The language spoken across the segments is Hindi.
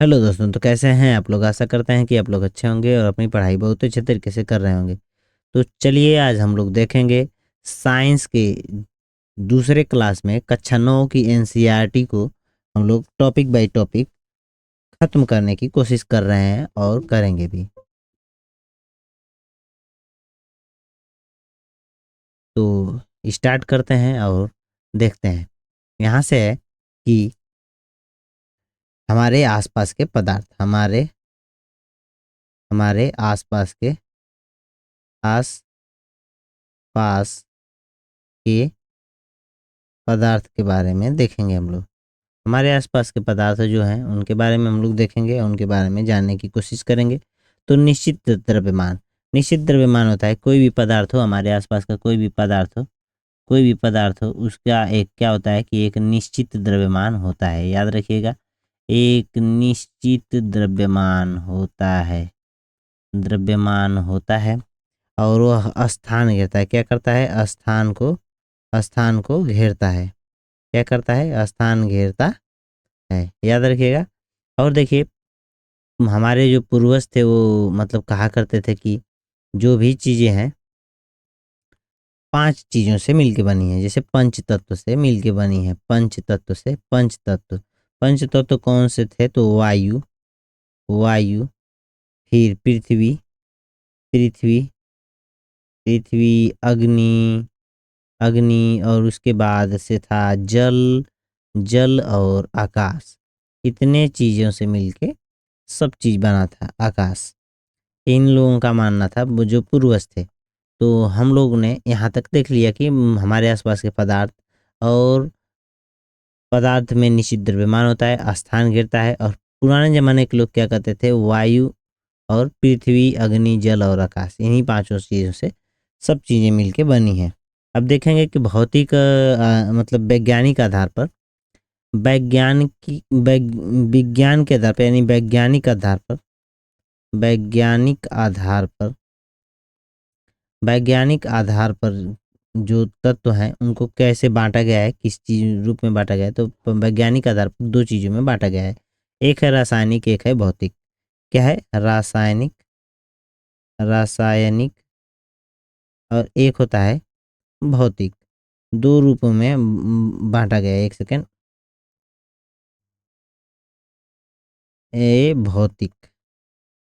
हेलो दोस्तों, तो कैसे हैं आप लोग। आशा करते हैं कि आप लोग अच्छे होंगे और अपनी पढ़ाई बहुत अच्छे तरीके से कर रहे होंगे। तो चलिए आज हम लोग देखेंगे साइंस के दूसरे क्लास में कक्षा 9 की एनसीईआरटी को हम लोग टॉपिक बाय टॉपिक खत्म करने की कोशिश कर रहे हैं और करेंगे भी। तो स्टार्ट करते हैं और देखते हैं। यहाँ से है कि हमारे आसपास के पदार्थ हमारे हमारे आसपास के आसपास के पदार्थ के बारे में देखेंगे हम लोग। हमारे आसपास के पदार्थ जो हैं उनके बारे में हम लोग देखेंगे और उनके बारे में जानने की कोशिश करेंगे। तो निश्चित द्रव्यमान होता है कोई भी पदार्थ हो, हमारे आसपास का कोई भी पदार्थ हो उसका एक क्या होता है कि एक निश्चित द्रव्यमान होता है। याद रखिएगा, एक निश्चित द्रव्यमान होता है और वह स्थान घेरता है। क्या करता है? स्थान को घेरता है। क्या करता है? स्थान घेरता है। याद रखिएगा। और देखिए, हमारे जो पूर्वज थे वो मतलब कहा करते थे कि जो भी चीज़ें हैं 5 चीज़ों से मिलके बनी है। जैसे पंच तत्व से मिलके बनी है। पंच तत्व कौन से थे? तो वायु, फिर पृथ्वी पृथ्वी, अग्नि और उसके बाद से था जल और आकाश। इतने चीज़ों से मिलके सब चीज़ बना था आकाश। इन लोगों का मानना था, वो जो पूर्वज थे। तो हम लोग ने यहाँ तक देख लिया कि हमारे आसपास के पदार्थ और पदार्थ में निश्चित द्रव्यमान होता है, स्थान घेरता है। और पुराने ज़माने के लोग क्या कहते थे? वायु और पृथ्वी, अग्नि, जल और आकाश, इन्हीं पांचों चीज़ों से सब चीज़ें मिलके बनी हैं। अब देखेंगे कि भौतिक मतलब विज्ञान के आधार पर यानी वैज्ञानिक आधार पर जो तत्व हैं उनको कैसे बांटा गया है, किस चीज रूप में बांटा गया है। तो वैज्ञानिक आधार पर 2 चीजों में बांटा गया है। एक है रासायनिक, एक है भौतिक। क्या है? रासायनिक और एक होता है भौतिक। 2 रूपों में बांटा गया है। एक सेकेंड। भौतिक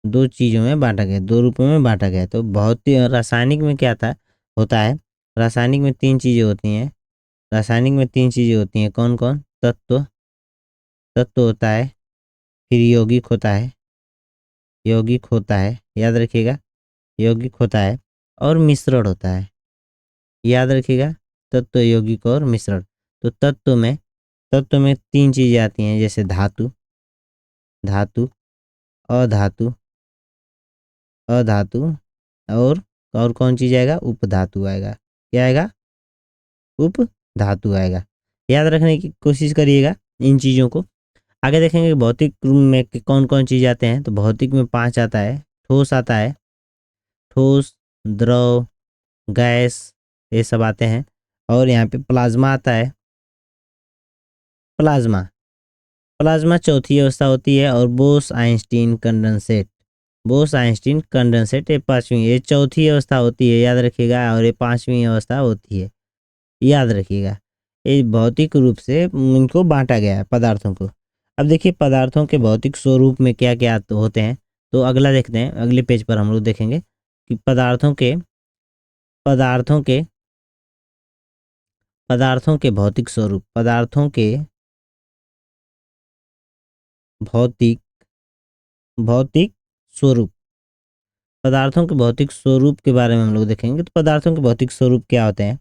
2 चीज़ों में बांटा गया, 2 रूपों में बांटा गया। तो भौतिक रासायनिक में क्या था होता है? रासायनिक में 3 चीज़ें होती हैं। कौन कौन? तत्व होता है, फिर यौगिक होता है। याद रखिएगा, यौगिक होता है और मिश्रण होता है। याद रखिएगा, तत्व, यौगिक और मिश्रण। तो तत्व में 3 चीज़ें आती हैं, जैसे धातु, अधातु अधातु और कौन चीज़ आएगा? उपधातु आएगा। क्या आएगा? उपधातु आएगा। याद रखने की कोशिश करिएगा इन चीज़ों को। आगे देखेंगे भौतिक में कौन कौन चीज़ आते हैं। तो भौतिक में 5 आता है। ठोस आता है, ठोस, द्रव, गैस, ये सब आते हैं। और यहाँ पे प्लाज्मा आता है। प्लाज्मा प्लाज्मा चौथी अवस्था होती है। और बोस आइंस्टीन कंडेंसेट ये 5वीं, ये चौथी अवस्था होती है। याद रखिएगा। और ये 5वीं अवस्था होती है। याद रखिएगा, ये भौतिक रूप से इनको बांटा गया है पदार्थों को। अब देखिए पदार्थों के भौतिक स्वरूप में क्या क्या होते हैं। तो अगला देखते हैं, अगले पेज पर हम लोग देखेंगे कि पदार्थों के पदार्थों के भौतिक स्वरूप भौतिक भौतिक स्वरूप पदार्थों के भौतिक स्वरूप के बारे में हम लोग देखेंगे। तो पदार्थों के भौतिक स्वरूप क्या होते हैं?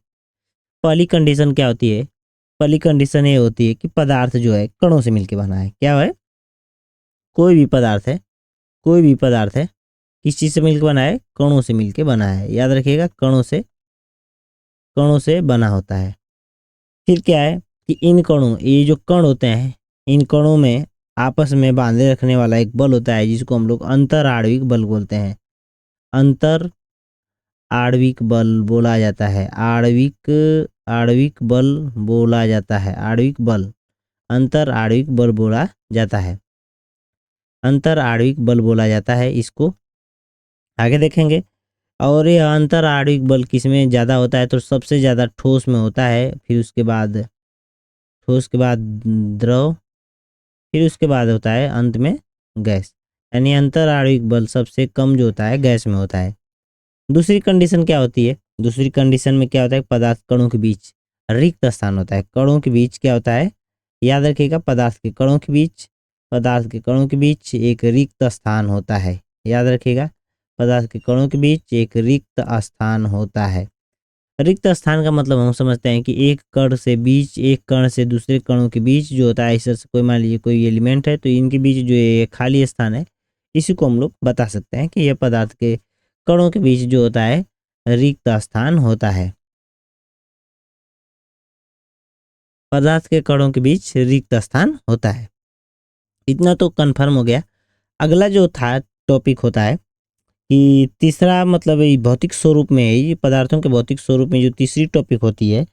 पहली कंडीशन क्या होती है? पहली कंडीशन ये होती है कि पदार्थ जो है कणों से मिलकर बना है। क्या है? कोई भी पदार्थ है किस चीज से मिलकर बना है? कणों से मिलकर बना है। याद रखिएगा, कणों से बना होता है। फिर क्या है कि इन कणों, ये जो कण होते हैं, इन कणों में आपस में बांधे रखने वाला एक बल होता है जिसको हम लोग अंतर आणविक बल बोलते हैं। अंतर आणविक बल बोला जाता है। आणविक बल बोला जाता है। अंतर आणविक बल बोला जाता है। अंतर आणविक बल बोला जाता है इसको। आगे देखेंगे। और ये अंतर आणविक बल किसमें ज़्यादा होता है, तो सबसे ज़्यादा ठोस में होता है, फिर उसके बाद ठोस के बाद द्रव, फिर उसके बाद होता है अंत में गैस। यानी अंतर आणविक बल सबसे कम जो होता है गैस में होता है। दूसरी कंडीशन क्या होती है, दूसरी कंडीशन में क्या होता है, पदार्थ कणों के बीच रिक्त स्थान होता है। कणों के बीच क्या होता है, याद रखिएगा, पदार्थ के कणों के बीच, पदार्थ के कणों के बीच एक रिक्त स्थान होता है। याद रखिएगा, पदार्थ के कणों के बीच एक रिक्त स्थान होता है। रिक्त स्थान का मतलब हम समझते हैं कि एक कण से बीच, एक कण से दूसरे कणों के बीच जो होता है, इस तरह से कोई मान लीजिए कोई एलिमेंट है तो इनके बीच जो ये खाली स्थान है, इसी को हम लोग बता सकते हैं कि यह पदार्थ के कणों के बीच जो होता है रिक्त स्थान होता है। पदार्थ के कणों के बीच रिक्त स्थान होता है। इतना तो कंफर्म हो गया। अगला जो था टॉपिक होता है कि तीसरा मतलब ये भौतिक स्वरूप में, ये पदार्थों के भौतिक स्वरूप में जो तीसरी टॉपिक होती है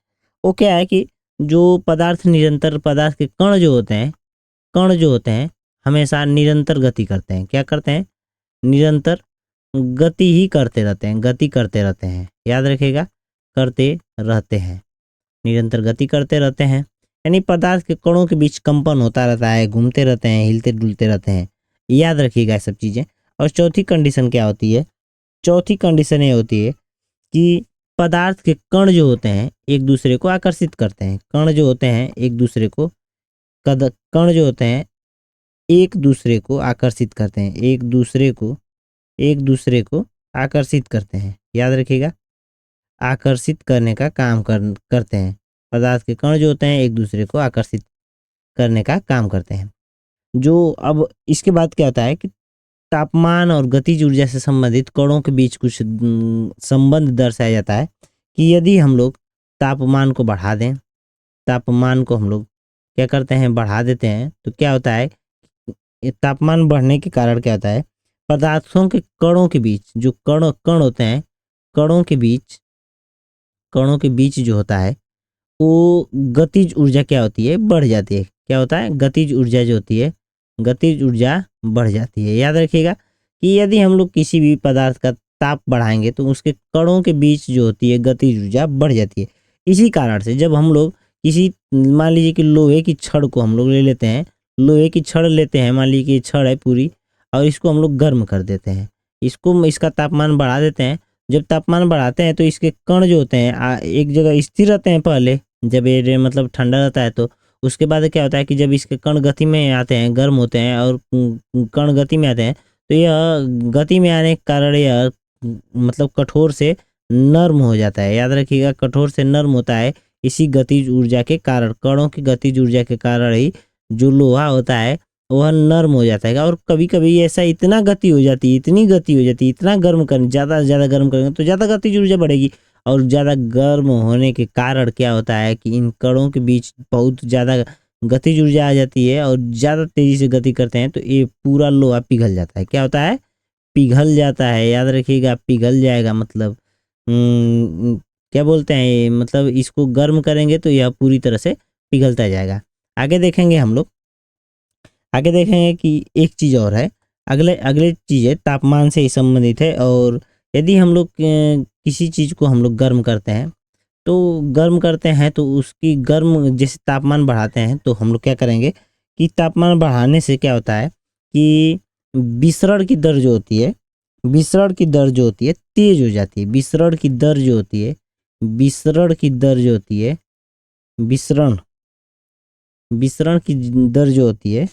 वो क्या है कि जो पदार्थ निरंतर, पदार्थ के कण जो होते हैं, कण जो होते हैं हमेशा निरंतर गति करते हैं। क्या करते हैं, निरंतर गति ही करते रहते हैं, गति करते रहते हैं। याद रखिएगा, करते रहते हैं, निरंतर गति करते रहते हैं। यानी पदार्थ के कणों के बीच कंपन होता रहता है, घूमते रहते हैं, हिलते डुलते रहते हैं। याद रखिएगा ये सब चीज़ें। और चौथी कंडीशन क्या होती है, चौथी कंडीशन ये होती है कि पदार्थ के कण जो होते हैं एक दूसरे को आकर्षित करते हैं। कण जो होते हैं एक दूसरे को, कण जो होते हैं एक दूसरे को आकर्षित करते हैं, एक दूसरे को आकर्षित करते हैं। याद रखिएगा, आकर्षित करने का काम करते हैं। पदार्थ के कण जो होते हैं एक दूसरे को आकर्षित करने का काम करते हैं। जो अब इसके बाद क्या होता है कि तापमान और गतिज ऊर्जा से संबंधित कणों के बीच कुछ संबंध दर्शाया जाता है कि यदि हम लोग तापमान को बढ़ा दें, तापमान को हम लोग क्या करते हैं, बढ़ा देते हैं, तो क्या होता है, ये तापमान बढ़ने के कारण क्या होता है, पदार्थों के कणों के बीच जो कण होते हैं, कणों के बीच जो होता है वो गतिज ऊर्जा क्या होती है, बढ़ जाती है। क्या होता है, गतिज ऊर्जा जो होती है, गतिज ऊर्जा बढ़ जाती है। याद रखिएगा कि यदि हम लोग किसी भी पदार्थ का ताप बढ़ाएंगे तो उसके कणों के बीच जो होती है गतिज ऊर्जा बढ़ जाती है। इसी कारण से जब हम लोग किसी, मान लीजिए कि लोहे की छड़ को हम लोग ले लेते हैं, लोहे की छड़ लेते हैं, मान लीजिए कि छड़ है पूरी, और इसको हम लोग गर्म कर देते हैं, इसका तापमान बढ़ा देते हैं। जब तापमान बढ़ाते हैं तो इसके कण जो होते हैं एक जगह स्थिर रहते हैं पहले, जब ये मतलब ठंडा रहता है तो उसके बाद क्या होता है कि जब इसके कण गति में आते हैं, गर्म होते हैं और कण गति में आते हैं, तो यह गति में आने के कारण यह मतलब कठोर से नर्म हो जाता है। याद रखिएगा, कठोर से नर्म होता है इसी गतिज ऊर्जा के कारण, कणों की गतिज ऊर्जा के कारण ही जो लोहा होता है वह नर्म हो जाता है। और कभी कभी ऐसा इतना गति हो जाती है, इतनी गति हो जाती है, इतना गर्म कर, ज़्यादा से ज़्यादा गर्म करेंगे तो ज़्यादा गतिज ऊर्जा बढ़ेगी, और ज़्यादा गर्म होने के कारण क्या होता है कि इन कणों के बीच बहुत ज़्यादा गतिज ऊर्जा आ जाती है और ज़्यादा तेज़ी से गति करते हैं तो ये पूरा लोहा पिघल जाता है। क्या होता है, पिघल जाता है। याद रखिएगा, पिघल जाएगा मतलब क्या बोलते हैं, मतलब इसको गर्म करेंगे तो यह पूरी तरह से पिघलता जाएगा। आगे देखेंगे हम लोग, आगे देखेंगे कि एक चीज़ और है, अगले चीज़ है तापमान से ही संबंधित है। और यदि हम लोग किसी चीज़ को हम लोग गर्म करते हैं तो उसकी गर्म जैसे तापमान बढ़ाते हैं तो हम लोग क्या करेंगे कि तापमान बढ़ाने से क्या होता है कि विसरण की दर जो होती है, विसरण की दर जो होती है तेज हो जाती है। विसरण की दर जो होती है, विसरण की दर जो होती है, विसरण की दर जो होती है,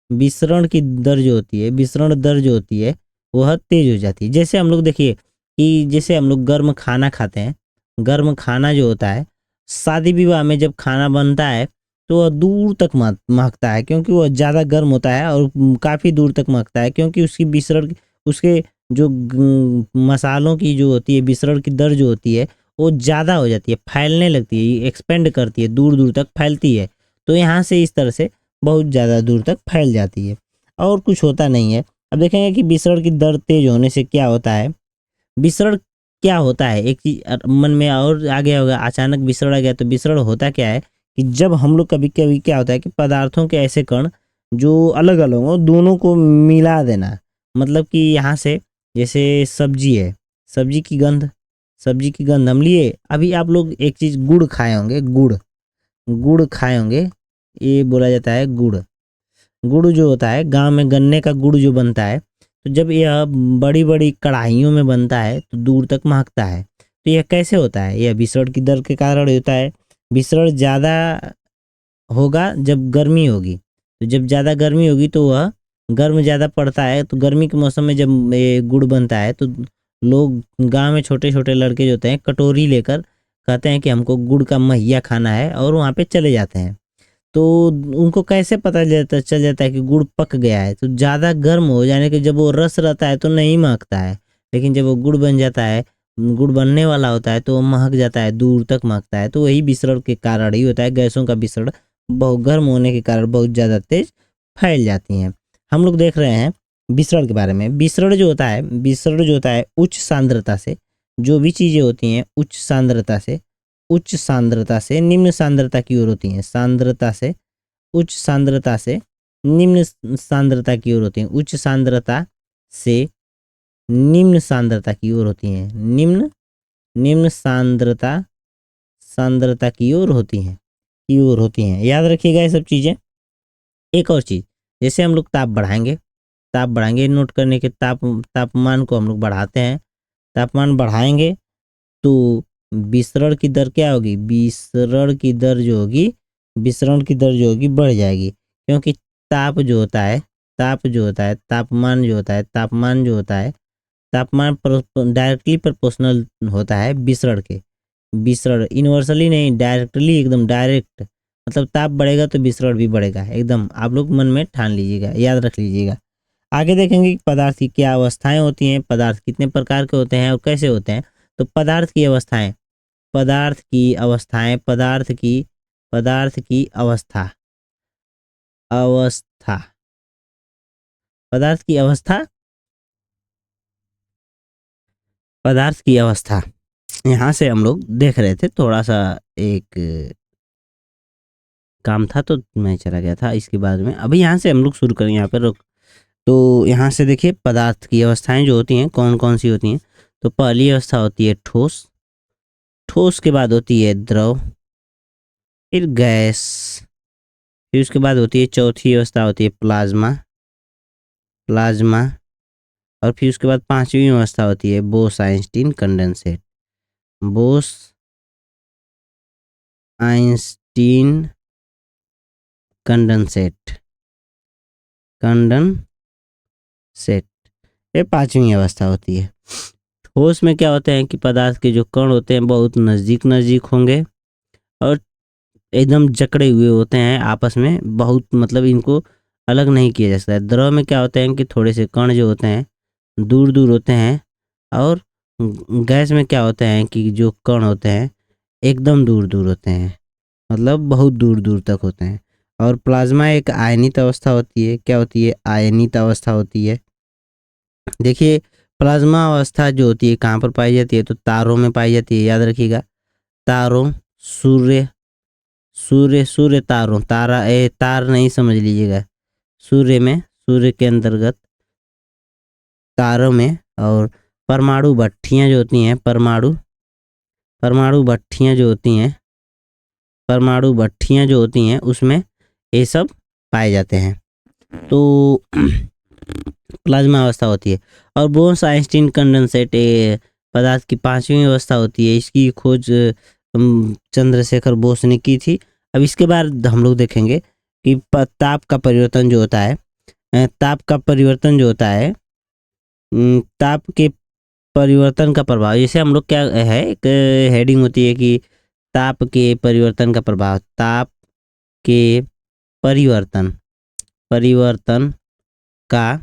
विसरण की दर जो होती है, विसरण दर जो होती है वह तेज हो जाती है। जैसे हम लोग देखिए कि जैसे हम लोग गर्म खाना खाते हैं, गर्म खाना जो होता है, शादी विवाह में जब खाना बनता है तो वह दूर तक महकता है, क्योंकि वह ज़्यादा गर्म होता है और काफ़ी दूर तक महकता है, क्योंकि उसकी विसरण, उसके जो मसालों की जो होती है विसरण की दर जो होती है वो ज़्यादा हो जाती है, फैलने लगती है, एक्सपेंड करती है, दूर दूर तक फैलती है। तो यहाँ से इस तरह से बहुत ज़्यादा दूर तक फैल जाती है और कुछ होता नहीं है। अब देखेंगे कि विसरण की दर तेज होने से क्या होता है, विसरण क्या होता है, एक चीज मन में और आ गया होगा, अचानक विसरण आ गया तो विसरण होता क्या है कि जब हम लोग कभी कभी क्या होता है कि पदार्थों के ऐसे कण जो अलग अलग हो दोनों को मिला देना, मतलब कि यहाँ से जैसे सब्जी है, सब्जी की गंध हम लिए। अभी आप लोग एक चीज गुड़ खाए होंगे, गुड़ खाए होंगे, ये बोला जाता है गुड़। गुड़ जो होता है गांव में गन्ने का गुड़ जो बनता है, तो जब यह बड़ी बड़ी कढ़ाइयों में बनता है तो दूर तक महकता है। तो यह कैसे होता है? यह विसरण की दर के कारण होता है। विसरण ज़्यादा होगा जब गर्मी होगी, तो जब ज़्यादा गर्मी होगी तो वह गर्म ज़्यादा पड़ता है। तो गर्मी के मौसम में जब ये गुड़ बनता है तो लोग गांव में छोटे छोटे लड़के जो होते हैं कटोरी लेकर कहते हैं कि हमको गुड़ का महिया खाना है, और वहाँ पे चले जाते हैं। तो उनको कैसे पता चल जाता है कि गुड़ पक गया है? तो ज़्यादा गर्म हो जाने के जब वो रस रहता है तो नहीं महकता है, लेकिन जब वो गुड़ बन जाता है, गुड़ बनने वाला होता है, तो वो महक जाता है, दूर तक महकता है। तो वही विसरण के कारण ही होता है। गैसों का विसरण बहुत गर्म होने के कारण बहुत ज़्यादा तेज फैल जाती हैं। हम लोग देख रहे हैं विसरण के बारे में। विसरण जो होता है उच्च सांद्रता से, जो भी चीज़ें होती हैं उच्च सांद्रता से निम्न सांद्रता की ओर होती हैं। सांद्रता से उच्च सांद्रता से निम्न सांद्रता की ओर होती हैं। उच्च सांद्रता से निम्न सांद्रता की ओर होती हैं। निम्न सांद्रता की ओर होती हैं। याद रखिएगा ये सब चीज़ें। एक और चीज़, जैसे हम लोग ताप बढ़ाएंगे, नोट करने के तापमान को हम लोग बढ़ाते हैं। तापमान बढ़ाएंगे तो विसरण की दर क्या होगी? विसरण की दर जो होगी बढ़ जाएगी, क्योंकि तापमान डायरेक्टली प्रोपोर्शनल होता है विसरण के। विसरण इनवर्सली नहीं, डायरेक्टली, एकदम डायरेक्ट। मतलब ताप बढ़ेगा तो विसरण भी बढ़ेगा, एकदम आप लोग मन में ठान लीजिएगा, याद रख लीजिएगा। आगे देखेंगे कि पदार्थ की क्या अवस्थाएं होती हैं, पदार्थ कितने प्रकार के होते हैं और कैसे होते हैं। तो पदार्थ की अवस्था यहाँ से हम लोग देख रहे थे, थोड़ा सा एक काम था तो मैं चला गया था, इसके बाद में अभी यहाँ से हम लोग शुरू करेंगे। यहाँ पर रुक, तो यहाँ से देखिए पदार्थ की अवस्थाएं जो होती हैं कौन कौन सी होती हैं। तो पहली अवस्था होती है ठोस के बाद होती है द्रव, फिर गैस, फिर उसके बाद होती है चौथी अवस्था होती है प्लाज्मा, और फिर उसके बाद पांचवी अवस्था होती है बोस आइंस्टीन कंडेंसेट, ये पांचवी अवस्था होती है। ठोस में क्या होते हैं कि पदार्थ के जो कण होते हैं बहुत नज़दीक होंगे और एकदम जकड़े हुए होते हैं आपस में, बहुत मतलब इनको अलग नहीं किया जा सकता। द्रव में क्या होते हैं कि थोड़े से कण जो होते हैं दूर होते हैं, और गैस में क्या होते हैं कि जो कण होते हैं एकदम दूर होते हैं, मतलब बहुत दूर तक होते हैं। और प्लाज्मा एक आयनित अवस्था होती है। क्या होती है? आयनित अवस्था होती है। देखिए प्लाज्मा अवस्था जो होती है कहाँ पर पाई जाती है? तो तारों में पाई जाती है, याद रखिएगा। तारों, सूर्य तारों, तार नहीं समझ लीजिएगा, सूर्य के अंतर्गत तारों में। और परमाणु भट्ठियाँ जो होती हैं, परमाणु भट्ठियाँ जो होती हैं उसमें ये सब पाए जाते हैं। तो प्लाज्मा अवस्था होती है। और बोस आइंस्टीन कंडेंसेट पदार्थ की पांचवी अवस्था होती है। इसकी खोज चंद्रशेखर बोस ने की थी। अब इसके बाद हम लोग देखेंगे कि ताप का परिवर्तन जो होता है, ताप के परिवर्तन का प्रभाव। जैसे हम लोग क्या है, एक हेडिंग होती है कि ताप के परिवर्तन का प्रभाव, ताप के परिवर्तन का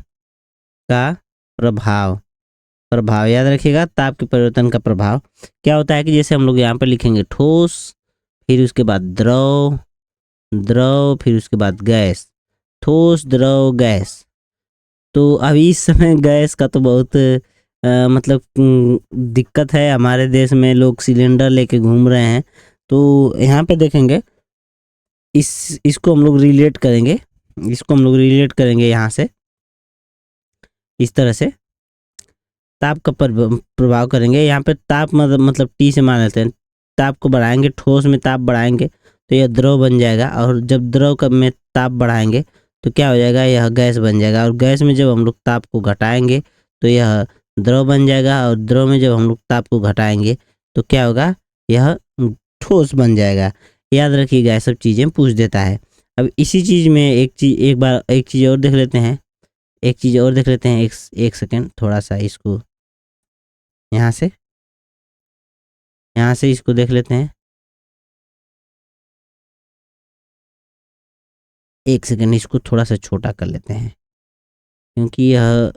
प्रभाव याद रखिएगा। ताप के परिवर्तन का प्रभाव क्या होता है कि जैसे हम लोग यहाँ पर लिखेंगे ठोस, फिर उसके बाद द्रव, फिर उसके बाद गैस, ठोस द्रव गैस। तो अभी इस समय गैस का तो बहुत मतलब दिक्कत है। हमारे देश में लोग सिलेंडर लेके घूम रहे हैं। तो यहाँ पे देखेंगे इसको हम लोग रिलेट करेंगे, यहाँ से इस तरह से ताप का प्रभाव करेंगे। यहाँ पे ताप मतलब टी से मान लेते हैं। ताप को बढ़ाएंगे, ठोस में ताप बढ़ाएंगे तो यह द्रव बन जाएगा, और जब द्रव का में ताप बढ़ाएंगे तो क्या हो जाएगा, यह गैस बन जाएगा। और गैस में जब हम लोग ताप को घटाएंगे तो यह द्रव बन जाएगा, और द्रव में जब हम लोग ताप को घटाएंगे तो क्या होगा, यह ठोस बन जाएगा। याद रखिएगा, ये सब चीज़ें पूछ देता है। अब इसी चीज़ में एक चीज़ और देख लेते हैं, एक सेकेंड, थोड़ा सा इसको यहाँ से इसको देख लेते हैं। एक सेकेंड, इसको थोड़ा सा छोटा कर लेते हैं क्योंकि यह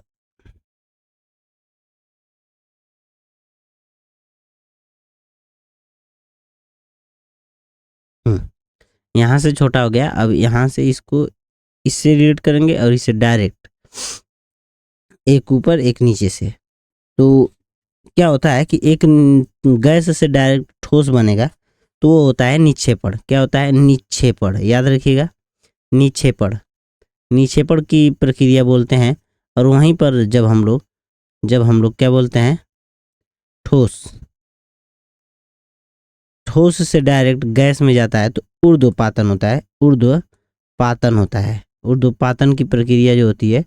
यहाँ से छोटा हो गया। अब यहाँ से इसको इससे रिलेट करेंगे और इससे डायरेक्ट, एक ऊपर एक नीचे से। तो क्या होता है कि एक गैस से डायरेक्ट ठोस बनेगा तो वो होता है निक्षेपण। क्या होता है, निक्षेपण। याद रखिएगा, निक्षेपण की प्रक्रिया बोलते हैं। और वहीं पर जब हम लोग क्या बोलते हैं, ठोस से डायरेक्ट गैस में जाता है तो ऊर्ध्वपातन होता है। ऊर्ध्वपातन की प्रक्रिया जो होती है,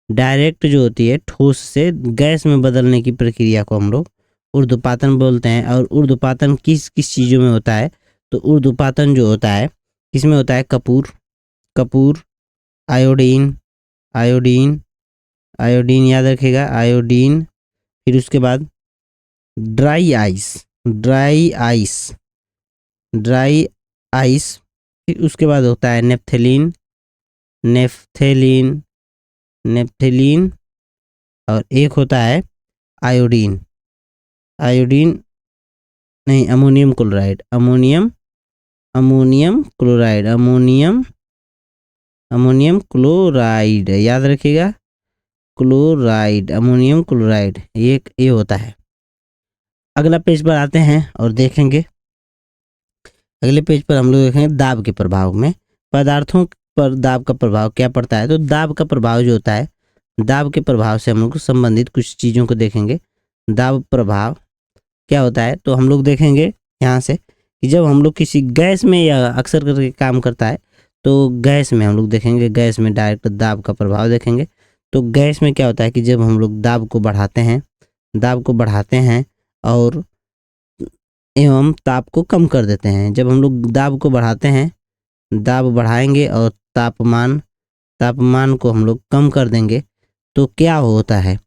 डायरेक्ट जो होती है ठोस से गैस में बदलने की प्रक्रिया को हम लोग ऊर्ध्वपातन बोलते हैं। और ऊर्ध्वपातन किस किस चीज़ों में होता है, तो ऊर्ध्वपातन जो होता है किसमें होता है, कपूर, आयोडीन, याद रखिएगा, आयोडीन। फिर उसके बाद ड्राई आइस, फिर उसके बाद होता है नेफ्थेलीन, और एक होता है आयोडीन नहीं, अमोनियम क्लोराइड, याद रखिएगा, अमोनियम क्लोराइड, ये होता है। अगला पेज पर आते हैं और देखेंगे। अगले पेज पर हम लोग देखेंगे दाब के प्रभाव में पदार्थों पर दाब का प्रभाव क्या पड़ता है। तो दाब का प्रभाव जो होता है, दाब के प्रभाव से हम लोग संबंधित कुछ चीज़ों को देखेंगे। दाब प्रभाव क्या होता है, तो हम लोग देखेंगे यहाँ से कि जब हम लोग किसी गैस में या अक्सर करके काम करता है तो गैस में हम लोग देखेंगे, गैस में डायरेक्ट दाब का प्रभाव देखेंगे। तो गैस में क्या होता है कि जब हम लोग दाब को बढ़ाते हैं और एवं ताप को कम कर देते हैं। जब हम लोग दाब को बढ़ाते हैं, दाब बढ़ाएंगे और तापमान को हम लोग कम कर देंगे तो क्या होता है,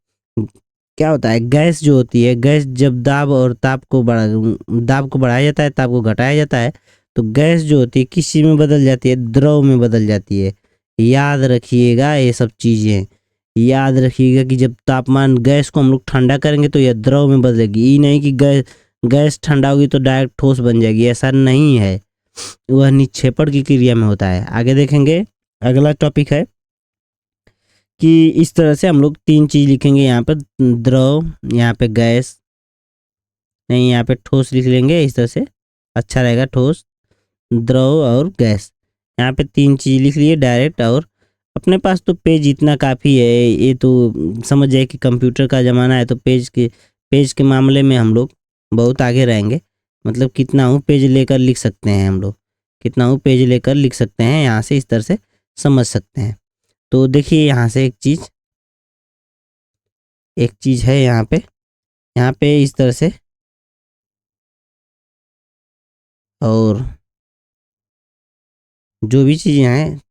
गैस जो होती है, गैस जब दाब को बढ़ाया जाता है, ताप को घटाया जाता है तो गैस जो होती है किस चीज़ में बदल जाती है, द्रव में बदल जाती है। याद रखिएगा, ये सब चीज़ें याद रखिएगा कि जब तापमान गैस को हम लोग ठंडा करेंगे तो यह द्रव में बदलेगी। ये नहीं कि गैस ठंडा होगी तो डायरेक्ट ठोस बन जाएगी, ऐसा नहीं है। वह निक्षेपण की क्रिया में होता है। आगे देखेंगे, अगला टॉपिक है कि इस तरह से हम लोग 3 चीज़ लिखेंगे। यहाँ पर द्रव, यहाँ पे गैस नहीं, यहाँ पे ठोस लिख लेंगे, इस तरह से अच्छा रहेगा, ठोस, द्रव और गैस। यहाँ पे 3 चीज़ लिख लिए डायरेक्ट। और अपने पास तो पेज इतना काफ़ी है, ये तो समझ जाए कि कंप्यूटर का ज़माना है तो पेज के मामले में हम लोग बहुत आगे रहेंगे। मतलब कितना हूँ पेज लेकर लिख सकते हैं हम लोग, यहाँ से इस तरह से समझ सकते हैं। तो देखिए यहाँ से एक चीज़ है यहाँ पे इस तरह से, और जो भी चीज़ें हैं,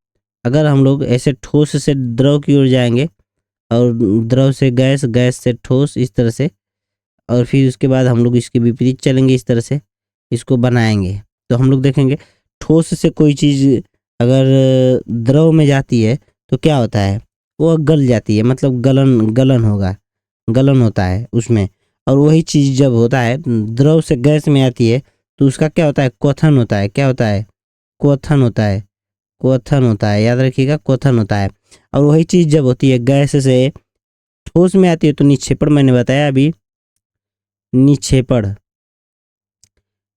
अगर हम लोग ऐसे ठोस से द्रव की ओर जाएंगे और द्रव से गैस, गैस से ठोस, इस तरह से, और फिर उसके बाद हम लोग इसके विपरीत चलेंगे, इस तरह से इसको बनाएंगे तो हम लोग देखेंगे ठोस से कोई चीज़ अगर द्रव में जाती है तो क्या होता है, वो गल जाती है, मतलब गलन होता है उसमें। और वही चीज़ जब होता है द्रव से गैस में आती है तो उसका क्या होता है, क्वथन होता है। क्या होता है, क्वथन होता है, याद रखिएगा, क्वथन होता है। और वही चीज़ जब होती है गैस से ठोस में आती है तो निक्षेपण, मैंने बताया अभी,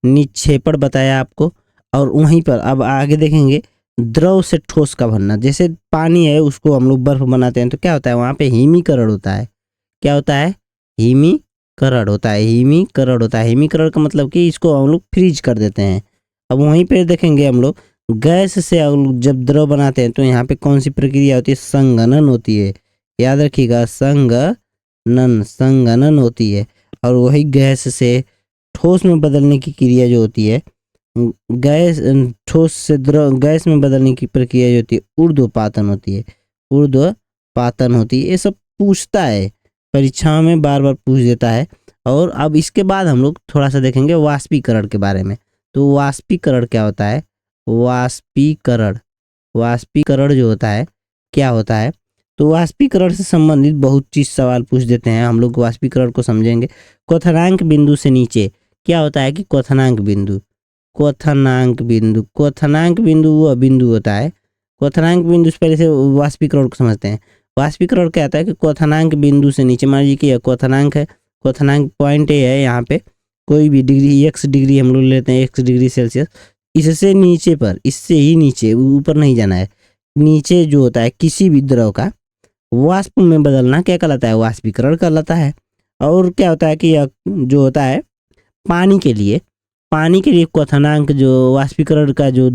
निक्षेपण बताया आपको। और वहीं पर अब आगे देखेंगे द्रव से ठोस का बनना। जैसे पानी है उसको हम लोग बर्फ बनाते हैं तो क्या होता है, वहाँ पे हिमीकरण होता है। क्या होता है, हिमीकरण होता है। हिमीकरण होता है, हिमीकरण का मतलब कि इसको हम लोग फ्रीज कर देते हैं। अब वहीं पे देखेंगे हम लोग गैस से जब द्रव बनाते हैं तो यहाँ पे कौन सी प्रक्रिया होती है, संघनन होती है। याद रखिएगा, संघनन होती है। और वही गैस से ठोस में बदलने की क्रिया जो होती है, गैस ठोस से द्रव गैस में बदलने की प्रक्रिया जो होती है ऊर्ध्वपातन होती है। ऊर्ध्वपातन होती है। ये सब पूछता है परीक्षाओं में, बार बार पूछ देता है। और अब इसके बाद हम लोग थोड़ा सा देखेंगे वाष्पीकरण के बारे में। तो वाष्पीकरण क्या होता है, वाष्पीकरण जो होता है क्या होता है। तो वाष्पीकरण से संबंधित बहुत चीज सवाल पूछ देते हैं। हम लोग वाष्पीकरण को समझेंगे। क्वथनांक बिंदु से नीचे क्या होता है कि क्वथनांक बिंदु वह बिंदु होता है। क्वथनांक बिंदु से पहले से वाष्पीकरण को समझते हैं। वाष्पीकरण क्या होता है कि क्वथनांक बिंदु से नीचे, मान लीजिए कि यह क्वथनांक है, क्वथनांक पॉइंट ए है, यहाँ पे कोई भी डिग्री x डिग्री हम लोग लेते हैं, x डिग्री सेल्सियस। इससे नीचे पर, इससे ही नीचे, ऊपर नहीं जाना है, नीचे जो होता है किसी भी द्रव का वाष्प में बदलना क्या कहलाता है, वाष्पीकरण कहलाता है। और क्या होता है कि यह जो होता है पानी के लिए क्वथनांक जो वाष्पीकरण का जो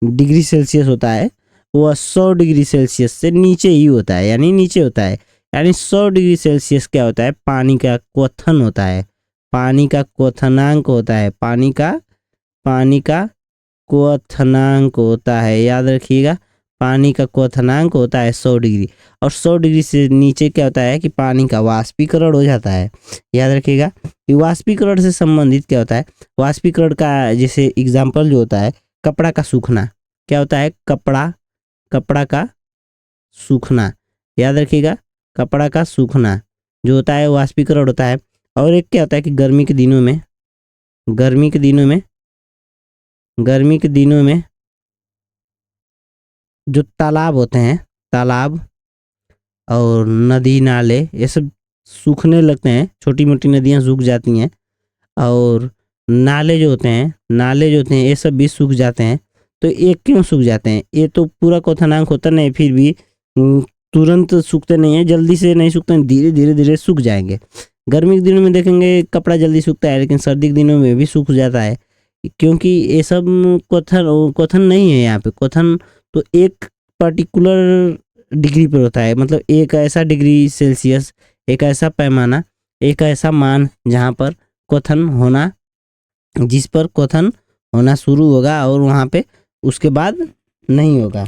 डिग्री सेल्सियस होता है वह 100 डिग्री सेल्सियस से नीचे ही होता है, यानी नीचे होता है। यानी 100 डिग्री सेल्सियस क्या होता है, पानी का क्वथन होता है, पानी का क्वथनांक होता है, पानी का क्वथनांक होता है। याद रखिएगा, पानी का क्वथनांक होता है 100 डिग्री। और 100 डिग्री से नीचे क्या होता है कि पानी का वाष्पीकरण हो जाता है। याद रखिएगा कि वाष्पीकरण से संबंधित क्या होता है, वाष्पीकरण का जैसे एग्जाम्पल जो होता है कपड़ा का सूखना। क्या होता है, कपड़ा का सूखना। याद रखिएगा, कपड़ा का सूखना जो होता है वाष्पीकरण होता है। और एक क्या होता है कि गर्मी के दिनों में जो तालाब होते हैं, तालाब और नदी नाले ये सब सूखने लगते हैं, छोटी मोटी नदियाँ सूख जाती हैं। और नाले जो होते हैं ये सब भी सूख जाते हैं। तो ये क्यों सूख जाते हैं, ये तो पूरा क्वथनांक होता नहीं, फिर भी तुरंत सूखते नहीं है, जल्दी से नहीं सूखते हैं, धीरे धीरे सूख जाएंगे। गर्मी के दिनों में देखेंगे कपड़ा जल्दी सूखता है, लेकिन सर्दी के दिनों में भी सूख जाता है, क्योंकि ये सब क्वथन नहीं है। यहाँ पे क्वथन तो एक पर्टिकुलर डिग्री पर होता है, मतलब एक ऐसा डिग्री सेल्सियस, एक ऐसा पैमाना, एक ऐसा मान जहाँ पर क्वथन होना, जिस पर क्वथन होना शुरू होगा और वहाँ पे उसके बाद नहीं होगा।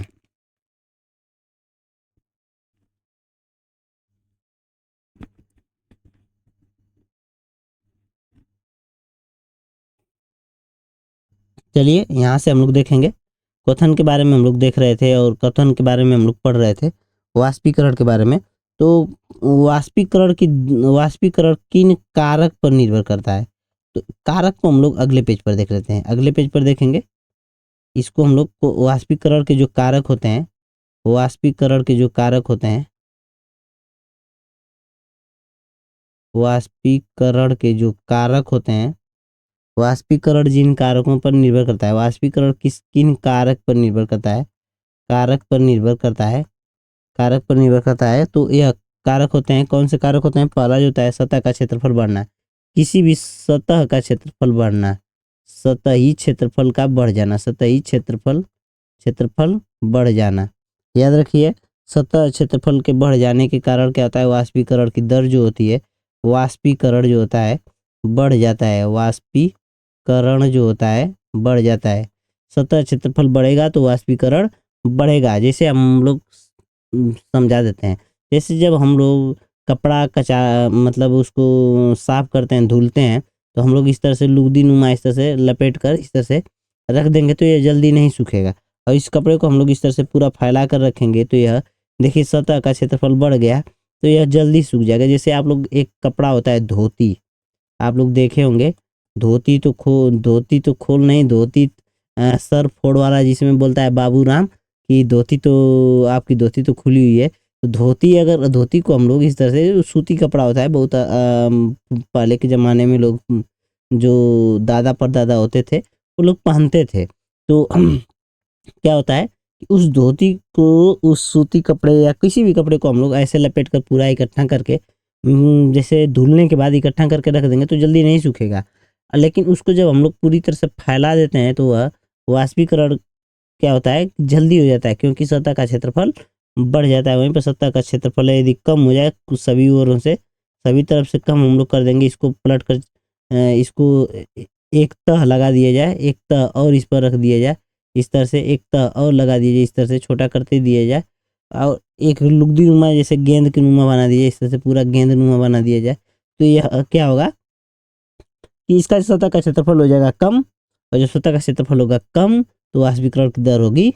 चलिए यहाँ से हम लोग देखेंगे, क्वथन के बारे में हम लोग देख रहे थे और क्वथन के बारे में हम लोग पढ़ रहे थे, वाष्पीकरण के बारे में। तो वाष्पीकरण किन कारक पर निर्भर करता है, तो कारक को हम लोग अगले पेज पर देख लेते हैं। अगले पेज पर देखेंगे इसको हम लोग को, वाष्पीकरण के जो कारक होते हैं, वाष्पीकरण के जो कारक होते हैं, वाष्पीकरण के जो कारक होते हैं, वाष्पीकरण जिन कारकों पर निर्भर करता है, वाष्पीकरण किन कारक पर निर्भर करता है, कारक पर निर्भर करता है। तो यह कारक होते हैं, कौन से कारक होते हैं, पहला जो होता है सतह का क्षेत्रफल बढ़ना। किसी भी सतह का क्षेत्रफल बढ़ना, सतही क्षेत्रफल का बढ़ जाना, सतही क्षेत्रफल बढ़ जाना। याद रखिए, सतह क्षेत्रफल के बढ़ जाने के कारण क्या होता है, वाष्पीकरण की दर जो होती है, वाष्पीकरण जो होता है बढ़ जाता है, वाष्पीकरण जो होता है बढ़ जाता है। सतह क्षेत्रफल बढ़ेगा तो वाष्पीकरण बढ़ेगा। जैसे हम लोग समझा देते हैं, जैसे जब हम लोग कपड़ा कचा मतलब उसको साफ करते हैं, धुलते हैं, तो हम लोग इस तरह से लुगदी नुमा इस तरह से लपेट कर इस तरह से रख देंगे तो ये जल्दी नहीं सूखेगा। और इस कपड़े को हम लोग इस तरह से पूरा फैला कर रखेंगे तो यह देखिए सतह का क्षेत्रफल बढ़ गया तो यह जल्दी सूख जाएगा। जैसे आप लोग, एक कपड़ा होता है धोती, आप लोग देखे होंगे, धोती तो खोल नहीं, धोती सर फोड़ वाला जिसमें बोलता है बाबू राम कि धोती तो आपकी धोती तो खुली हुई है। तो धोती को हम लोग इस तरह से, सूती कपड़ा होता है, बहुत पहले के ज़माने में लोग जो दादा परदादा होते थे वो लोग पहनते थे। तो क्या होता है कि उस धोती को, उस सूती कपड़े या किसी भी कपड़े को हम लोग ऐसे लपेट कर पूरा इकट्ठा करके जैसे धुलने के बाद इकट्ठा करके रख देंगे तो जल्दी नहीं सूखेगा। लेकिन उसको जब हम लोग पूरी तरह से फैला देते हैं तो वह वाष्पीकरण क्या होता है, जल्दी हो जाता है, क्योंकि सतह का क्षेत्रफल बढ़ जाता है। वहीं पर सतह का क्षेत्रफल यदि कम हो जाए कुछ सभी ओरों से, सभी तरफ से कम हम लोग कर देंगे, इसको पलट कर इसको एक तह लगा दिया जाए, एक तह और इस पर रख दिया जाए, इस तरह से एक तह और लगा दीजिए, इस तरह से छोटा करते दिया जाए और एक लुगदी नुमा जैसे गेंद की नुमा बना दीजिए, इस तरह से पूरा गेंद नुमा बना दिया जाए। तो यह क्या होगा कि इसका सतह का क्षेत्रफल हो जाएगा कम, और जो सतह का क्षेत्रफल होगा कम तो वाष्पीकरण की दर होगी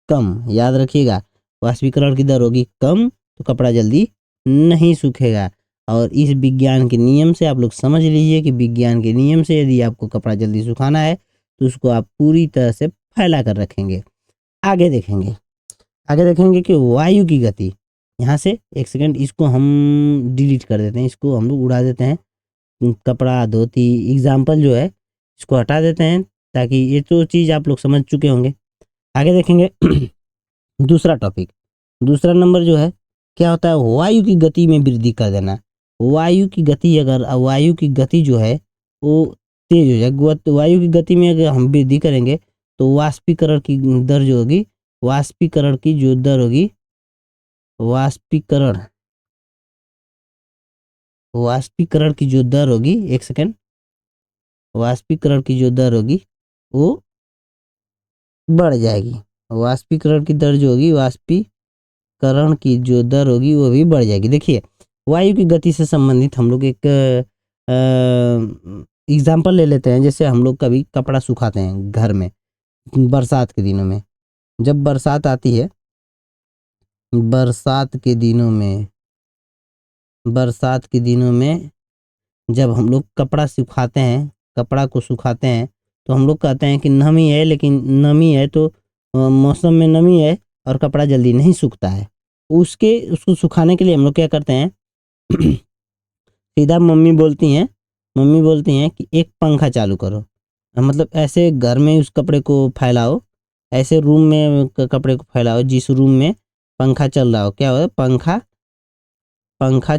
कम। याद रखिएगा, वाष्पीकरण की दर होगी कम तो कपड़ा जल्दी नहीं सूखेगा। और इस विज्ञान के नियम से आप लोग समझ लीजिए कि विज्ञान के नियम से यदि आपको कपड़ा जल्दी सुखाना है तो उसको आप पूरी तरह से फैला कर रखेंगे। आगे देखेंगे, आगे देखेंगे कि वायु की गति। यहाँ से एक सेकंड इसको हम डिलीट कर देते हैं, इसको हम लोग उड़ा देते हैं, कपड़ा धोती एग्जाम्पल जो है इसको हटा देते हैं, ताकि ये तो चीज़ आप लोग समझ चुके होंगे। आगे देखेंगे दूसरा टॉपिक, दूसरा नंबर जो है क्या होता है, वायु की गति में वृद्धि कर देना। वायु की गति, अगर वायु की गति जो है वो तेज हो जाए, वायु की गति में अगर हम वृद्धि करेंगे तो वाष्पीकरण की दर जो होगी, वाष्पीकरण की जो दर होगी, वाष्पीकरण वाष्पीकरण की जो दर होगी, एक सेकेंड, वाष्पीकरण की जो दर होगी वो बढ़ जाएगी। वाष्पीकरण की दर जो होगी, वाष्पीकरण की जो दर होगी वो भी बढ़ जाएगी। देखिए वायु की गति से संबंधित हम लोग एक एग्जाम्पल ले लेते हैं। जैसे हम लोग कभी कपड़ा सुखाते हैं घर में बरसात के दिनों में, जब बरसात आती है, बरसात के दिनों में, बरसात के दिनों में जब हम लोग कपड़ा सुखाते हैं, कपड़ा को सुखाते हैं तो हम लोग कहते हैं कि नमी है, लेकिन नमी है तो मौसम में नमी है और कपड़ा जल्दी नहीं सूखता है। उसको सुखाने के लिए हम लोग क्या करते हैं सीधा मम्मी बोलती हैं कि एक पंखा चालू करो, मतलब ऐसे घर में उस कपड़े को फैलाओ, ऐसे रूम में कपड़े को फैलाओ जिस रूम में पंखा चल रहा हो। क्या हो, पंखा पंखा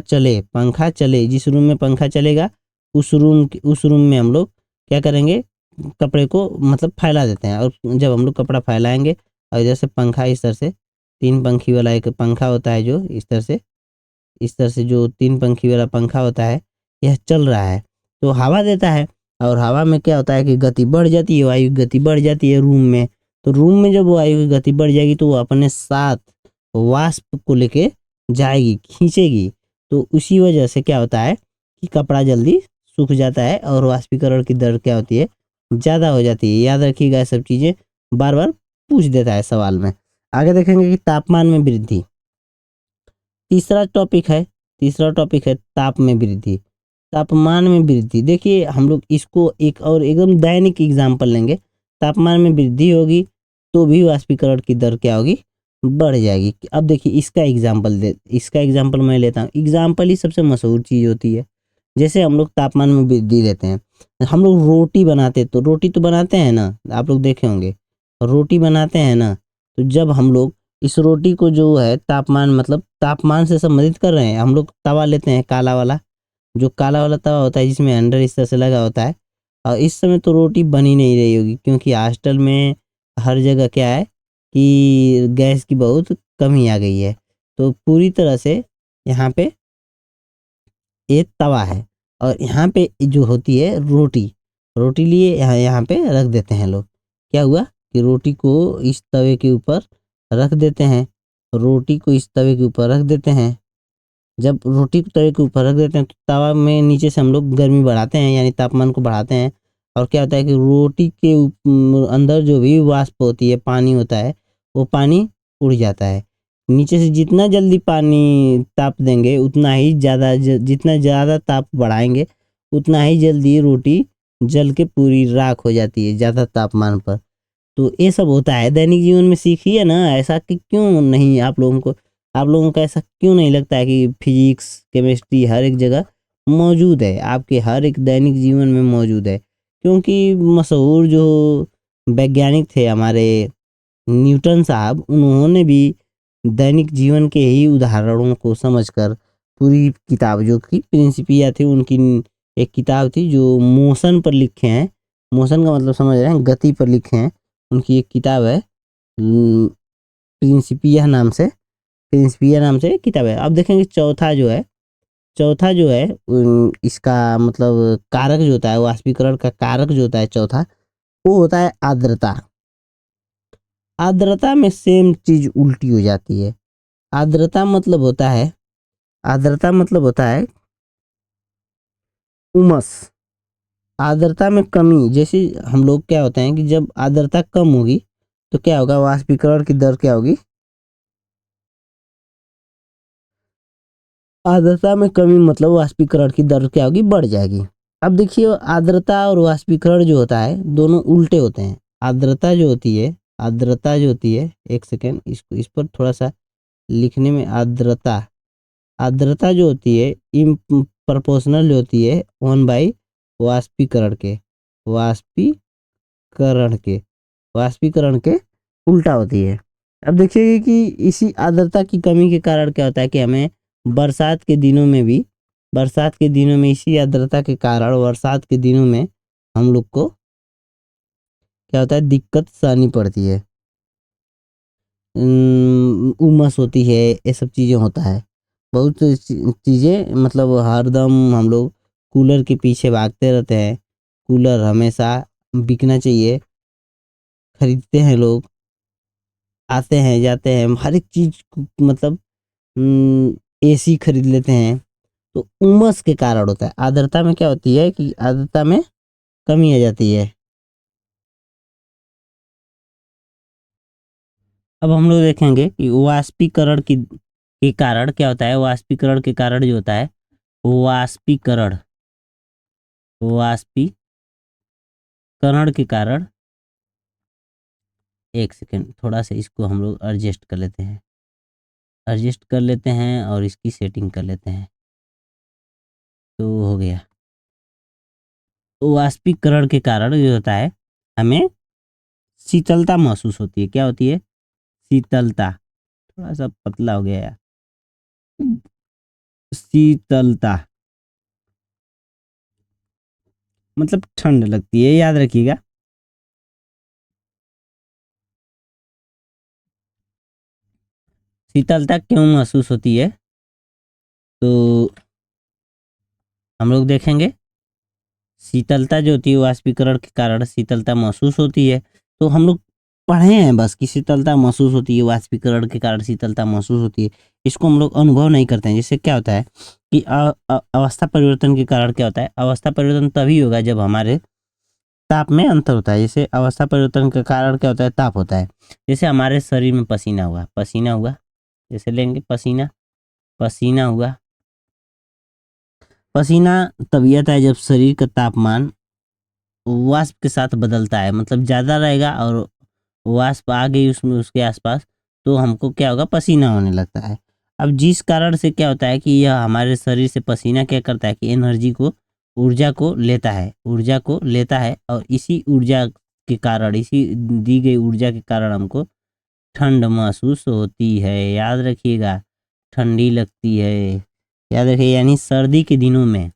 चले, जिस रूम में पंखा चलेगा उस रूम में हम लोग क्या करेंगे, कपड़े को मतलब फैला देते हैं। और जब हम लोग कपड़ा फैलाएंगे और इधर से पंखा इस तरह से, 3 पंखी वाला एक पंखा होता है जो इस तरह से जो 3 पंखी वाला पंखा होता है, यह चल रहा है तो हवा देता है। और हवा में क्या होता है कि गति बढ़ जाती है, वायु की गति बढ़ जाती है रूम में। तो रूम में जब वायु की गति बढ़ जाएगी तो वो अपने साथ वाष्प को लेके जाएगी, खींचेगी। तो उसी वजह से क्या होता है कि कपड़ा जल्दी सूख जाता है और वाष्पीकरण की दर क्या होती है, ज़्यादा हो जाती है। याद रखिएगा, सब चीज़ें बार बार पूछ देता है सवाल में। आगे देखेंगे कि तापमान में वृद्धि। तीसरा टॉपिक है ताप में वृद्धि, तापमान में वृद्धि। देखिए हम लोग इसको एक और एकदम दैनिक एग्जाम्पल लेंगे। तापमान में वृद्धि होगी तो भी वाष्पीकरण की दर क्या होगी, बढ़ जाएगी। अब देखिए इसका एग्जाम्पल मैं लेता हूँ। एग्जाम्पल ही सबसे मशहूर चीज़ होती है। जैसे हम लोग तापमान में वृद्धि लेते हैं, हम लोग रोटी तो बनाते हैं ना, आप लोग देखे होंगे रोटी बनाते हैं ना। तो जब हम लोग इस रोटी को जो है तापमान, मतलब तापमान से संबंधित कर रहे हैं, हम लोग तवा लेते हैं काला वाला, जो काला वाला तवा होता है जिसमें अंडर इस तरह से लगा होता है। और इस समय तो रोटी बन ही नहीं रही होगी, क्योंकि हॉस्टल में हर जगह क्या है कि गैस की बहुत कमी आ गई है। तो पूरी तरह से यहाँ पे ये तवा है और यहाँ पे जो होती है रोटी लिए यहाँ पे रख देते हैं लोग। क्या हुआ कि रोटी को इस तवे के ऊपर रख देते हैं, रोटी को इस तवे के ऊपर रख देते हैं। जब रोटी को तवे के ऊपर रख देते हैं तो तवा में नीचे से हम लोग गर्मी बढ़ाते हैं, यानी तापमान को बढ़ाते हैं। और क्या होता है कि रोटी के अंदर जो भी वाष्प होती है, पानी होता है, वो पानी उड़ जाता है नीचे से। जितना जल्दी पानी ताप देंगे उतना ही ज़्यादा, जितना ज़्यादा ताप बढ़ाएंगे उतना ही जल्दी रोटी जल के पूरी राख हो जाती है ज़्यादा तापमान पर। तो ये सब होता है दैनिक जीवन में, सीखिए ना। ऐसा कि क्यों नहीं आप लोगों को ऐसा क्यों नहीं लगता है कि फिजिक्स केमिस्ट्री हर एक जगह मौजूद है, आपके हर एक दैनिक जीवन में मौजूद है। क्योंकि मशहूर जो वैज्ञानिक थे हमारे न्यूटन साहब, उन्होंने भी दैनिक जीवन के ही उदाहरणों को समझकर पूरी किताब जो कि प्रिंसिपिया थी उनकी, एक किताब थी जो मोशन पर लिखे हैं, मोशन का मतलब समझ रहे हैं, गति पर लिखे हैं, उनकी एक किताब है प्रिंसिपिया नाम से, प्रिंसिपिया नाम से एक किताब है। अब देखेंगे चौथा जो है इसका मतलब कारक जो होता है, वाष्पीकरण का कारक जो होता है चौथा, वो होता है आर्द्रता। आर्द्रता में सेम चीज उल्टी हो जाती है। आर्द्रता मतलब होता है, आर्द्रता मतलब होता है उमस। आर्द्रता में कमी, जैसे हम लोग क्या होते हैं कि जब आर्द्रता कम होगी तो क्या होगा, वाष्पीकरण की दर क्या होगी, आर्द्रता में कमी मतलब वाष्पीकरण की दर क्या होगी, बढ़ जाएगी। अब देखिए आर्द्रता और वाष्पीकरण जो होता है दोनों उल्टे होते हैं। आर्द्रता जो होती है, आर्द्रता जो होती है, एक सेकेंड इसको इस पर थोड़ा सा लिखने में, आर्द्रता, आर्द्रता जो होती है इम प्रोपोर्शनल जो होती है 1/, वाष्पीकरण के, वाष्पीकरण के, वाष्पीकरण के उल्टा होती है। अब देखिए कि इसी आर्द्रता की कमी के कारण क्या होता है कि हमें बरसात के दिनों में भी, बरसात के दिनों में इसी आर्द्रता के कारण बरसात के दिनों में हम लोग को क्या होता है, दिक्कत सहनी पड़ती है, उमस होती है, ये सब चीज़ें होता है। बहुत चीज़ें मतलब हरदम हम लोग कूलर के पीछे भागते रहते हैं। कूलर हमेशा बिकना चाहिए, खरीदते हैं लोग, आते हैं जाते हैं, हर एक चीज़ मतलब एसी खरीद लेते हैं। तो उमस के कारण होता है। आर्द्रता में क्या होती है कि आर्द्रता में कमी आ जाती है। अब हम लोग देखेंगे कि वाष्पीकरण के कारण क्या होता है। वाष्पीकरण के कारण जो होता है, वाष्पीकरण, वाष्पीकरण के कारण, एक सेकेंड थोड़ा सा इसको हम लोग एडजस्ट कर लेते हैं, एडजस्ट कर लेते हैं और इसकी सेटिंग कर लेते हैं, तो हो गया। तो वाष्पीकरण के कारण जो होता है हमें शीतलता महसूस होती है। क्या होती है, शीतलता, थोड़ा सा पतला हो गया यार, शीतलता मतलब ठंड लगती है, याद रखिएगा। शीतलता क्यों महसूस होती है, तो हम लोग देखेंगे। शीतलता जो होती है वाष्पीकरण के कारण शीतलता महसूस होती है। तो हम लोग पढ़े हैं बस कि शीतलता महसूस होती है, वाष्पीकरण के कारण शीतलता महसूस होती है। इसको हम लोग अनुभव नहीं करते हैं। जिससे क्या होता है कि अवस्था परिवर्तन के कारण क्या होता है, अवस्था परिवर्तन तभी होगा जब हमारे ताप में अंतर होता है। जैसे अवस्था परिवर्तन के कारण क्या होता है, ताप होता है। जैसे हमारे शरीर में पसीना हुआ, पसीना हुआ, जैसे लेंगे पसीना, पसीना हुआ, पसीना तभी आता है जब शरीर का तापमान वाष्प के साथ बदलता है, मतलब ज़्यादा रहेगा और वाष्प आ गई उसमें उसके आसपास, तो हमको क्या होगा, पसीना होने लगता है। अब जिस कारण से क्या होता है कि यह हमारे शरीर से पसीना क्या करता है कि एनर्जी को, ऊर्जा को लेता है, ऊर्जा को लेता है, और इसी ऊर्जा के कारण, इसी दी गई ऊर्जा के कारण हमको ठंड महसूस होती है। याद रखिएगा, ठंडी लगती है, याद रखिए। यानी सर्दी के दिनों में,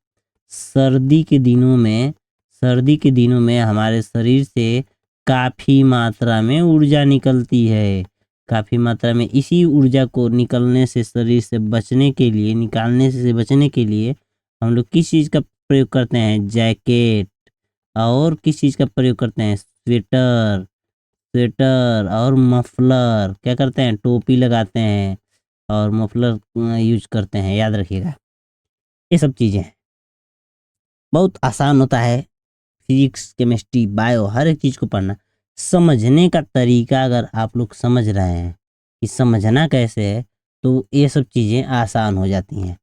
सर्दी के दिनों में, सर्दी के दिनों में हमारे शरीर से काफ़ी मात्रा में ऊर्जा निकलती है, काफ़ी मात्रा में। इसी ऊर्जा को निकलने से, शरीर से बचने के लिए, निकालने से बचने के लिए हम लोग किस चीज़ का प्रयोग करते हैं, जैकेट, और किस चीज़ का प्रयोग करते हैं, स्वेटर, स्वेटर और मफलर, क्या करते हैं, टोपी लगाते हैं और मफलर यूज करते हैं। याद रखिएगा, ये सब चीज़ें बहुत आसान होता है। फिजिक्स, केमिस्ट्री, बायो, हर एक चीज़ को पढ़ना, समझने का तरीका अगर आप लोग समझ रहे हैं कि समझना कैसे है, तो ये सब चीज़ें आसान हो जाती हैं।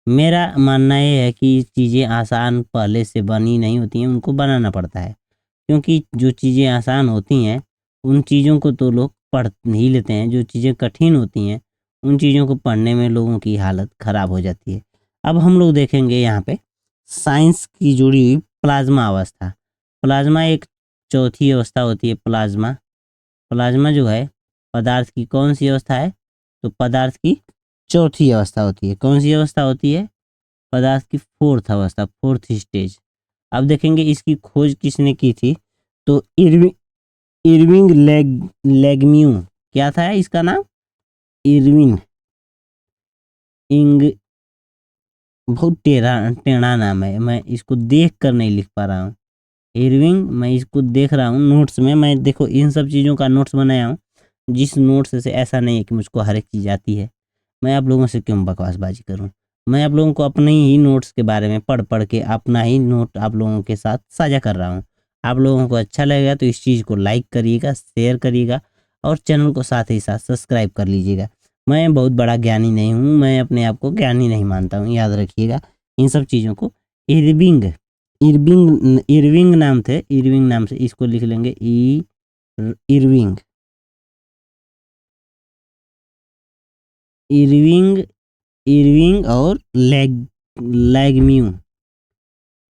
मेरा मानना ये है कि चीज़ें आसान पहले से बनी नहीं होती हैं, उनको बनाना पड़ता है। क्योंकि जो चीज़ें आसान होती हैं उन चीज़ों को तो लोग पढ़ ही लेते हैं, जो चीज़ें कठिन होती हैं उन चीज़ों को पढ़ने में लोगों की हालत ख़राब हो जाती है। अब हम लोग देखेंगे यहाँ पे साइंस की जुड़ी हुई प्लाज्मा अवस्था। प्लाज्मा एक चौथी अवस्था होती है प्लाज्मा। प्लाज्मा जो है पदार्थ की कौन सी अवस्था है? तो पदार्थ की चौथी अवस्था होती है। कौन सी अवस्था होती है? पदार्थ की फोर्थ अवस्था, फोर्थ स्टेज। अब देखेंगे इसकी खोज किसने की थी? तो इरविंग लेगम्यू। क्या था इसका नाम? इरविन इंग। बहुत टेढ़ा नाम है, मैं इसको देख कर नहीं लिख पा रहा हूँ। इरविंग, मैं इसको देख रहा हूँ नोट्स में। मैं देखो इन सब चीज़ों का नोट्स बनाया हूँ। जिस नोट्स से ऐसा नहीं है कि मुझको हर एक चीज़ आती है। मैं आप लोगों से क्यों बकवासबाजी करूँ? मैं आप लोगों को अपने ही नोट्स के बारे में पढ़ पढ़ के अपना ही नोट आप लोगों के साथ साझा कर रहा हूँ। आप लोगों को अच्छा लगेगा तो इस चीज़ को लाइक करिएगा, शेयर करिएगा और चैनल को साथ ही साथ सब्सक्राइब कर लीजिएगा। मैं बहुत बड़ा ज्ञानी नहीं हूँ, मैं अपने आप को ज्ञानी नहीं मानता हूँ, याद रखिएगा इन सब चीज़ों को। इरविंग इरविंग इरविंग नाम थे, इरविंग नाम से इसको लिख लेंगे इरविंग। इरविंग इरविंग और लैगम्यू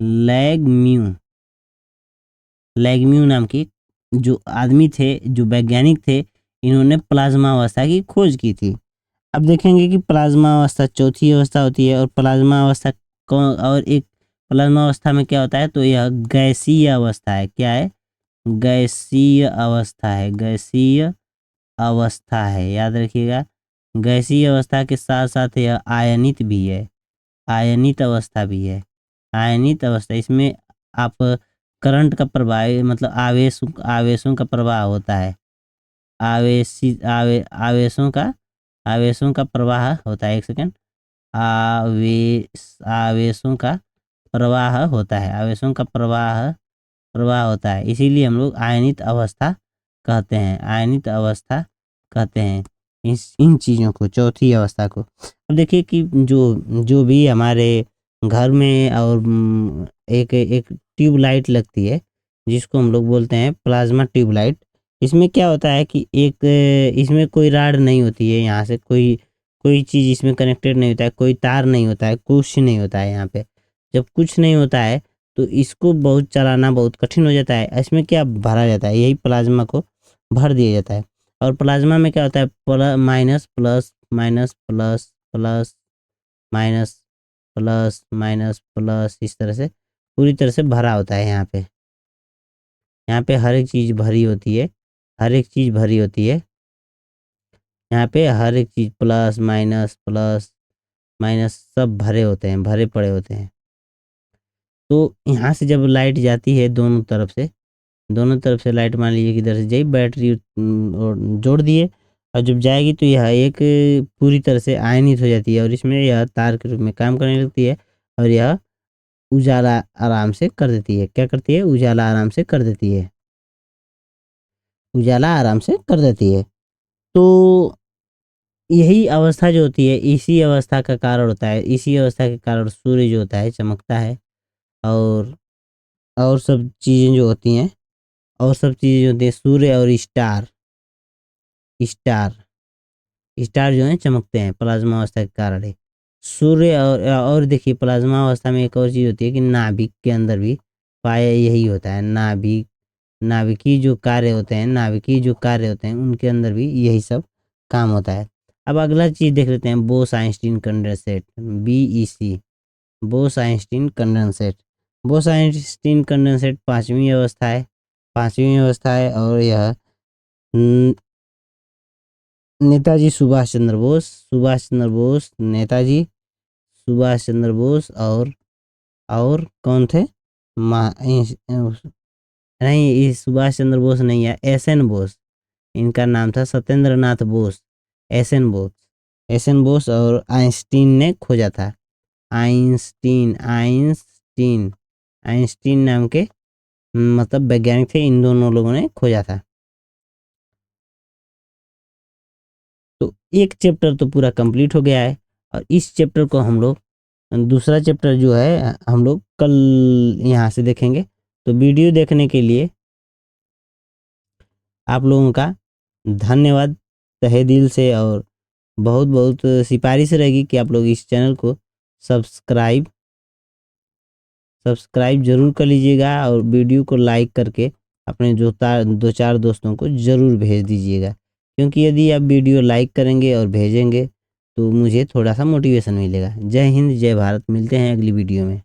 लैगम्यू लैगम्यू नाम की जो आदमी थे, जो वैज्ञानिक थे, इन्होंने प्लाज्मा अवस्था की खोज की थी। अब देखेंगे कि प्लाज्मा अवस्था चौथी अवस्था होती है और प्लाज्मा अवस्था कौन, और एक प्लाज्मा अवस्था में क्या होता है? तो यह गैसीय अवस्था है। क्या है? गैसीय अवस्था है। गैसीय अवस्था है, याद रखिएगा। गैसीय अवस्था के साथ साथ यह आयनित भी है। आयनित अवस्था भी है। आयनित अवस्था, इसमें आप करंट का प्रवाह, मतलब आवेशों का प्रवाह होता है। आवेशों का प्रवाह होता है। एक सेकेंड। आवेशों का प्रवाह होता है। आवेशों का प्रवाह होता है, इसीलिए हम लोग आयनित अवस्था कहते हैं। आयनित अवस्था कहते हैं इन चीज़ों को, चौथी अवस्था को। अब देखिए कि जो जो भी हमारे घर में और एक एक ट्यूबलाइट लगती है, जिसको हम लोग बोलते हैं प्लाज्मा ट्यूबलाइट। इसमें क्या होता है कि एक इसमें कोई राड नहीं होती है, यहाँ से कोई कोई चीज़ इसमें कनेक्टेड नहीं होता है, कोई तार नहीं होता है, कुछ नहीं होता है यहाँ पे। जब कुछ नहीं होता है तो इसको बहुत चलाना बहुत कठिन हो जाता है। इसमें क्या भरा जाता है? यही प्लाज्मा को भर दिया जाता है। और प्लाज्मा में क्या होता है? Minus plus minus plus plus minus plus minus plus, इस तरह से पूरी तरह से भरा होता है। यहाँ पे हर एक चीज़ भरी होती है। हर एक चीज़ भरी होती है। यहाँ पे हर एक चीज़ प्लस माइनस सब भरे होते हैं, भरे पड़े होते हैं। तो यहाँ से जब लाइट जाती है दोनों तरफ से लाइट, मान लीजिए कि इधर से बैटरी और जोड़ दिए, और जब जाएगी तो यह एक पूरी तरह से आयनित हो जाती है और इसमें यह तार के रूप में काम करने लगती है और यह उजाला आराम से कर देती है। क्या करती है? उजाला आराम से कर देती है। उजाला आराम से कर देती है। तो यही अवस्था जो होती है, इसी अवस्था का कारण होता है, इसी अवस्था के कारण सूर्य जो होता है चमकता है। और और सब चीज़ें जो होती हैं, और सब चीज़ें जो होती हैं, सूर्य और स्टार स्टार जो हैं चमकते हैं प्लाज्मा अवस्था के कारण ही। सूर्य और देखिए प्लाज्मा अवस्था में एक और चीज़ होती है कि नाभिक के अंदर भी पाया यही होता है। नाभिकीय जो कार्य होते हैं उनके अंदर भी यही सब काम होता है। अब अगला चीज़ देख लेते हैं, Bose Einstein condensate, BEC। Bose Einstein condensate. Bose Einstein condensate पांचवी अवस्था है। पांचवी अवस्था है और यह नेताजी सुभाष चंद्र बोस, नेताजी सुभाष चंद्र बोस और कौन थे? नहीं, ये सुभाष चंद्र बोस नहीं है, SN बोस। इनका नाम था सत्येंद्र नाथ बोस। SN बोस और आइंस्टीन ने खोजा था। आइंस्टीन आइंस्टीन नाम के मतलब वैज्ञानिक थे, इन दोनों लोगों ने खोजा था। तो एक चैप्टर तो पूरा कंप्लीट हो गया है और इस चैप्टर को हम लोग, दूसरा चैप्टर जो है हम लोग कल यहाँ से देखेंगे। तो वीडियो देखने के लिए आप लोगों का धन्यवाद तहे दिल से, और बहुत बहुत सिफारिश रहेगी कि आप लोग इस चैनल को सब्सक्राइब जरूर कर लीजिएगा और वीडियो को लाइक करके अपने दो चार दोस्तों को ज़रूर भेज दीजिएगा, क्योंकि यदि आप वीडियो लाइक करेंगे और भेजेंगे तो मुझे थोड़ा सा मोटिवेशन मिलेगा। जय हिंद, जय भारत, मिलते हैं अगली वीडियो में।